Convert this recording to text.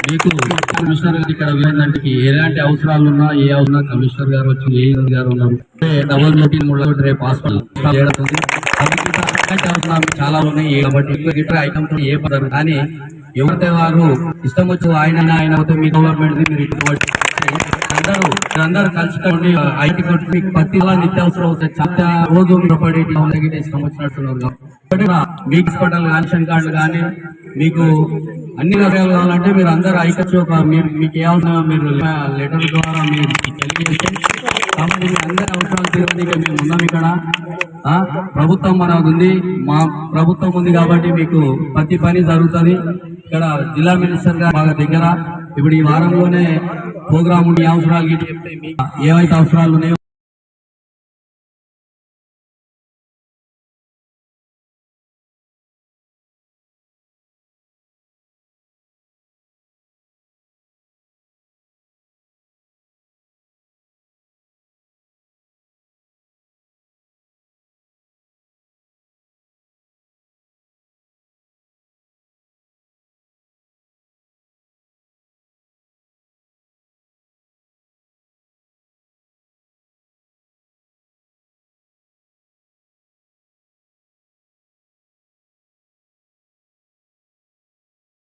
మీకు కమిషనర్ గారు ఇక్కడ ఏంటంటే ఎలాంటి అవసరాలు ఉన్నా ఏ అవసరం కమిషనర్ గారు వచ్చి ఏ గారు ఉన్నారు డబుల్ మీటింగ్ కూడా రేపు హాస్పిటల్ అవసరాలు చాలా ఉన్నాయి కాబట్టి గిట్టర్ ఐటమ్ తో ఏ పడరు కానీ ఎవరైతే వారు ఇష్టం వచ్చి ఆయన అవుతే మీ గవర్నమెంట్ మీరు ఇటువంటి అందరూ కలుసుకోండి ఐటీ కొట్టి మీకు ప్రతిలా నిత్యావసరం అవుతాయి చాలా రోజు మీరు పడి ఇష్టం వచ్చినట్టున్నారు మీకు హాస్పిటల్ రేషన్ కార్డులు కానీ మీకు అన్ని విషయాలు కావాలంటే మీరు అందరూ ఐక్యచ్చు మీకు ఏమన్నా మీరు లెటర్ ద్వారా మీరు తెలియజేస్తే కాబట్టి మీ అందరి అవసరాలు తీరడానికి మేము ఉన్నాం ఇక్కడ. ప్రభుత్వం మనకు ఉంది, మా ప్రభుత్వం ఉంది కాబట్టి మీకు ప్రతి పని జరుగుతుంది. ఇక్కడ జిల్లా మినిస్టర్ గారు బాగా దగ్గర ఇప్పుడు ఈ వారంలోనే ప్రోగ్రామ్ అవసరాలు చెప్తే మీకు ఏవైతే అవసరాలు ఉన్నాయో